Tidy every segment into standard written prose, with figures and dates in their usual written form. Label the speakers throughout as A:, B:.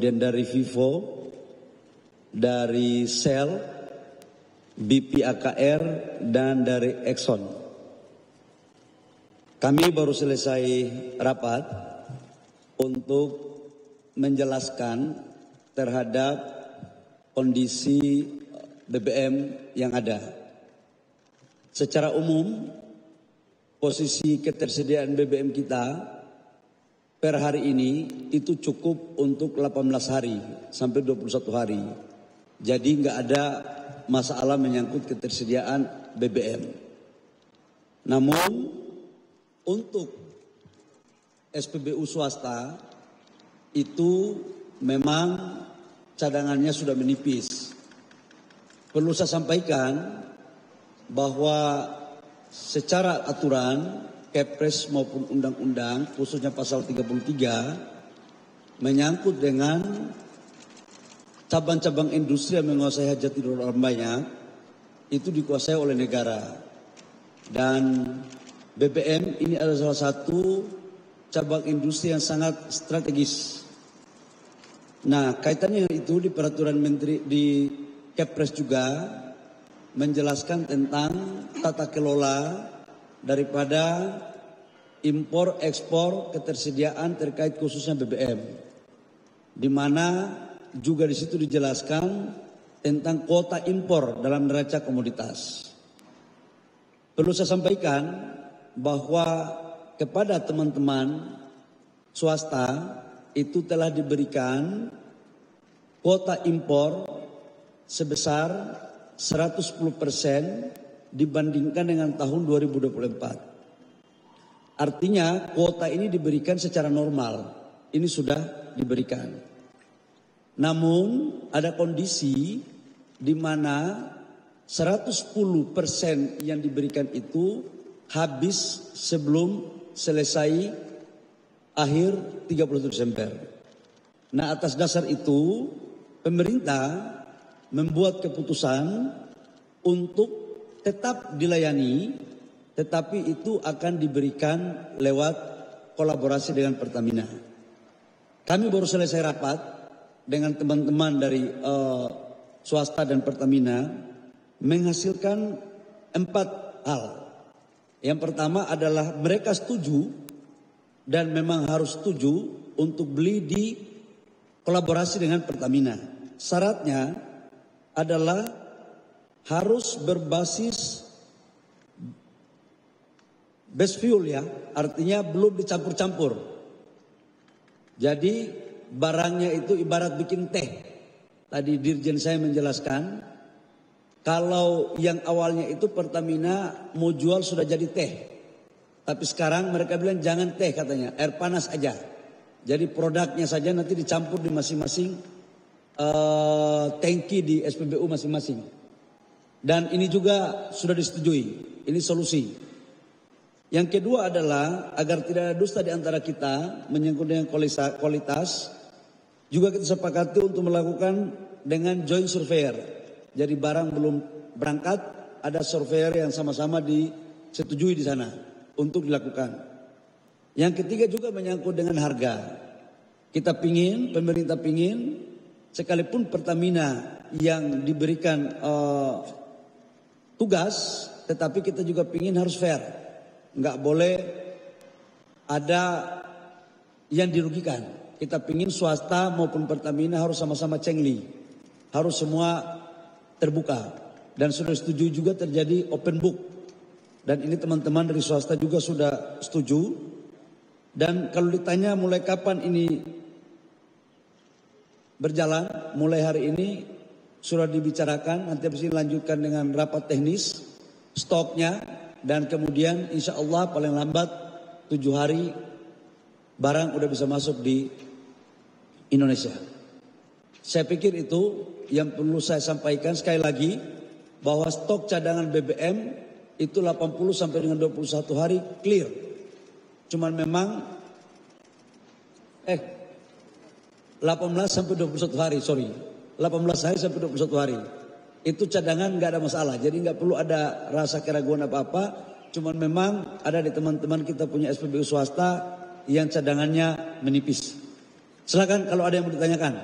A: kemudian dari Vivo, dari Shell, BP AKR, dan dari Exxon. Kami baru selesai rapat untuk menjelaskan terhadap kondisi BBM yang ada. Secara umum, posisi ketersediaan BBM kita per hari ini itu cukup untuk 18 hari sampai 21 hari. Jadi nggak ada masalah menyangkut ketersediaan BBM. Namun untuk SPBU swasta itu memang cadangannya sudah menipis. Perlu saya sampaikan bahwa secara aturan Kepres maupun undang-undang khususnya pasal 33 menyangkut dengan cabang-cabang industri yang menguasai hajat hidup orang banyak itu dikuasai oleh negara. Dan BBM ini adalah salah satu cabang industri yang sangat strategis. Nah, kaitannya itu di peraturan menteri di Kepres juga menjelaskan tentang tata kelola daripada impor ekspor ketersediaan terkait khususnya BBM, di mana juga di situ dijelaskan tentang kuota impor dalam neraca komoditas. Perlu saya sampaikan bahwa kepada teman-teman swasta itu telah diberikan kuota impor sebesar 110% dibandingkan dengan tahun 2024. Artinya kuota ini diberikan secara normal. Ini sudah diberikan. Namun ada kondisi di mana 110% yang diberikan itu habis sebelum selesai akhir 31 Desember. Nah, atas dasar itu pemerintah membuat keputusan untuk tetap dilayani, tetapi itu akan diberikan lewat kolaborasi dengan Pertamina. Kami baru selesai rapat dengan teman-teman dari swasta dan Pertamina menghasilkan 4 hal. Yang pertama adalah mereka setuju dan memang harus setuju untuk beli di kolaborasi dengan Pertamina. Syaratnya adalah harus berbasis base fuel ya, artinya belum dicampur-campur. Jadi barangnya itu ibarat bikin teh. Tadi dirjen saya menjelaskan, kalau yang awalnya itu Pertamina mau jual sudah jadi teh. Tapi sekarang mereka bilang jangan teh katanya, air panas aja. Jadi produknya saja nanti dicampur di masing-masing tangki di SPBU masing-masing. Dan ini juga sudah disetujui, ini solusi. Yang kedua adalah agar tidak ada dusta di antara kita menyangkut dengan kualitas, juga kita sepakati untuk melakukan dengan joint surveyor. Jadi barang belum berangkat, ada surveyor yang sama-sama disetujui di sana untuk dilakukan. Yang ketiga juga menyangkut dengan harga. Pemerintah pingin, sekalipun Pertamina yang diberikan tugas, tetapi kita juga pingin harus fair. Nggak boleh ada yang dirugikan. Kita pingin swasta maupun Pertamina harus sama-sama cengli. Harus semua terbuka. Dan sudah setuju juga terjadi open book. Dan ini teman-teman dari swasta juga sudah setuju. Dan kalau ditanya mulai kapan ini berjalan, mulai hari ini sudah dibicarakan. Nanti habis ini lanjutkan dengan rapat teknis, stoknya. Dan kemudian insya Allah paling lambat 7 hari barang udah bisa masuk di Indonesia. Saya pikir itu yang perlu saya sampaikan sekali lagi, bahwa stok cadangan BBM itu 80 sampai dengan 21 hari clear. Cuman memang 18 sampai 21 hari, 18 hari sampai 21 hari. Itu cadangan nggak ada masalah, jadi nggak perlu ada rasa keraguan apa-apa. Cuman memang ada di teman-teman kita punya SPBU swasta yang cadangannya menipis. Silakan kalau ada yang mau ditanyakan.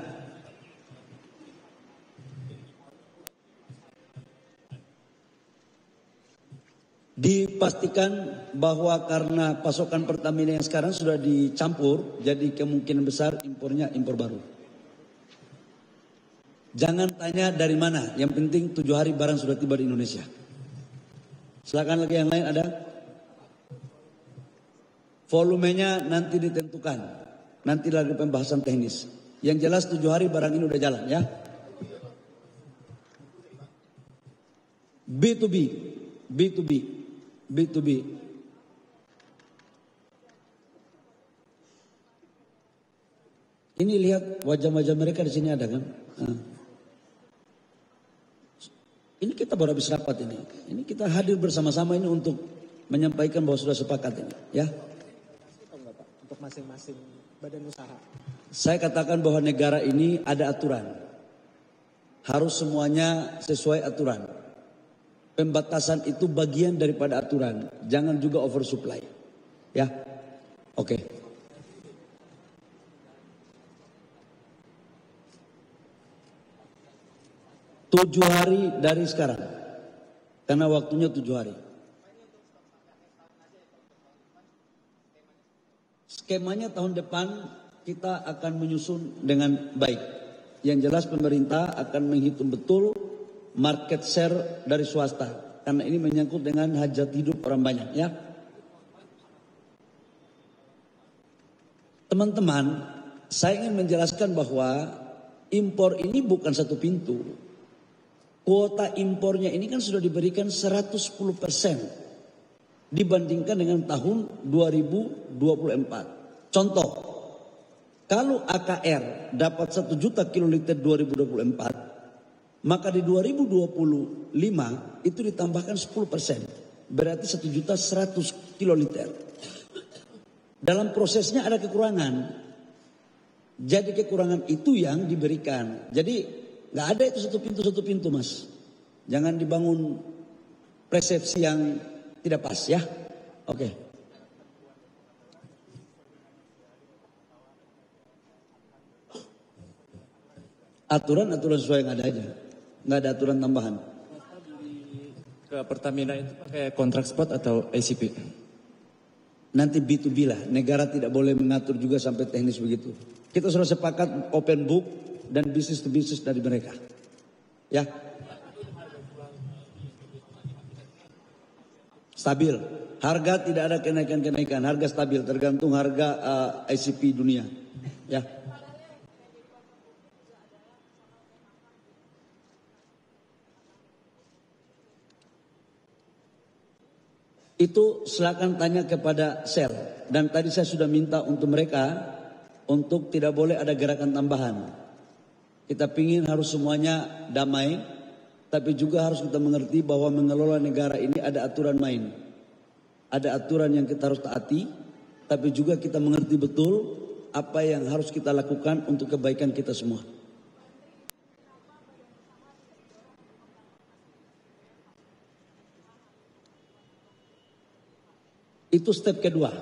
A: Dipastikan bahwa karena pasokan Pertamina yang sekarang sudah dicampur, jadi kemungkinan besar impornya impor baru. Jangan tanya dari mana, yang penting 7 hari barang sudah tiba di Indonesia. Silakan lagi yang lain ada. Volumenya nanti ditentukan, nanti lagi pembahasan teknis. Yang jelas 7 hari barang ini udah jalan ya. B2B, B2B, B2B. Ini lihat wajah-wajah mereka di sini ada kan? Ini kita baru habis rapat ini. Ini kita hadir bersama-sama ini untuk menyampaikan bahwa sudah sepakat ini, ya.
B: Untuk masing-masing badan usaha.
A: Saya katakan bahwa negara ini ada aturan. Harus semuanya sesuai aturan. Pembatasan itu bagian daripada aturan. Jangan juga oversupply. Ya. Oke. Tujuh hari dari sekarang. Karena waktunya 7 hari. Skemanya tahun depan kita akan menyusun dengan baik. Yang jelas pemerintah akan menghitung betul market share dari swasta. Karena ini menyangkut dengan hajat hidup orang banyak ya. Teman-teman, saya ingin menjelaskan bahwa impor ini bukan satu pintu. Kuota impornya ini kan sudah diberikan 110% dibandingkan dengan tahun 2024. Contoh, kalau AKR dapat 1 juta kiloliter 2024, maka di 2025 itu ditambahkan 10%, berarti 1.100.000 kiloliter. Dalam prosesnya ada kekurangan, jadi kekurangan itu yang diberikan. Jadi nggak ada itu satu pintu mas. Jangan dibangun persepsi yang tidak pas ya. Oke. Aturan sesuai yang ada aja. Nggak ada aturan tambahan.
C: Ke Pertamina itu pakai kontrak spot atau ICP?
A: Nanti B2B lah. Negara tidak boleh mengatur juga sampai teknis begitu. Kita sudah sepakat open book dan bisnis to bisnis dari mereka. Ya. Stabil. Harga tidak ada kenaikan-kenaikan. Harga stabil tergantung harga ICP dunia. Ya. Itu silakan tanya kepada sel. Dan tadi saya sudah minta untuk mereka untuk tidak boleh ada gerakan tambahan. Kita pingin harus semuanya damai, tapi juga harus kita mengerti bahwa mengelola negara ini ada aturan main. Ada aturan yang kita harus taati, tapi juga kita mengerti betul apa yang harus kita lakukan untuk kebaikan kita semua. Itu step kedua.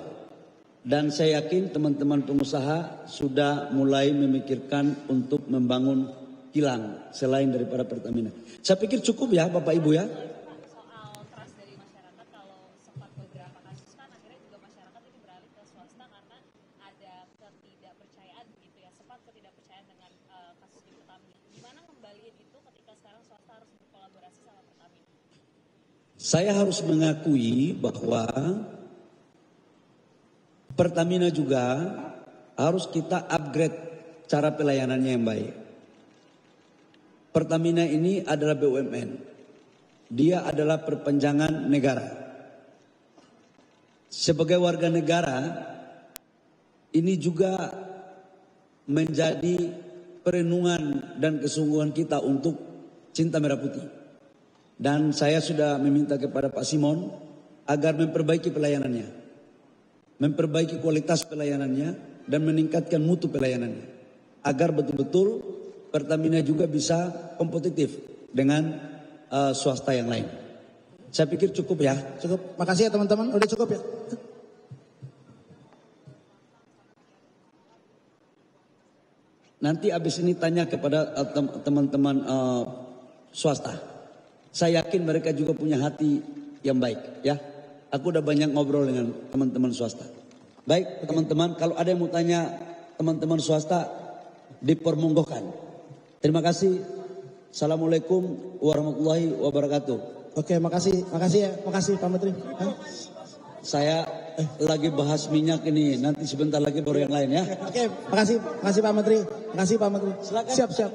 A: Dan saya yakin teman-teman pengusaha sudah mulai memikirkan untuk membangun kilang selain daripada Pertamina. Saya pikir cukup ya Bapak Ibu ya.
D: Soal trust dari masyarakat, kalau sempat beberapa kasus kan akhirnya juga masyarakat itu beralih ke swasta karena ada ketidakpercayaan begitu ya. Sempat ketidakpercayaan dengan kasus di Pertamina. Gimana ngembaliin itu ketika sekarang swasta harus berkolaborasi sama Pertamina?
A: Saya harus mengakui bahwa Pertamina juga harus kita upgrade cara pelayanannya yang baik. Pertamina ini adalah BUMN. Dia adalah perpanjangan negara. Sebagai warga negara, ini juga menjadi perenungan dan kesungguhan kita untuk cinta merah putih. Dan saya sudah meminta kepada Pak Simon agar memperbaiki pelayanannya. Memperbaiki kualitas pelayanannya dan meningkatkan mutu pelayanannya. Agar betul-betul Pertamina juga bisa kompetitif dengan swasta yang lain. Saya pikir cukup ya.
B: Cukup. Makasih ya teman-teman. Udah cukup ya.
A: Nanti abis ini tanya kepada teman-teman swasta. Saya yakin mereka juga punya hati yang baik ya. Aku udah banyak ngobrol dengan teman-teman swasta. Baik teman-teman, kalau ada yang mau tanya teman-teman swasta dipermonggokan. Terima kasih. Assalamualaikum warahmatullahi wabarakatuh.
B: Oke, makasih ya, makasih Pak Menteri.
A: Saya lagi bahas minyak ini, nanti sebentar lagi baru yang lain ya.
B: Oke, makasih Pak Menteri, makasih Pak Menteri.
A: Silakan.
B: Siap.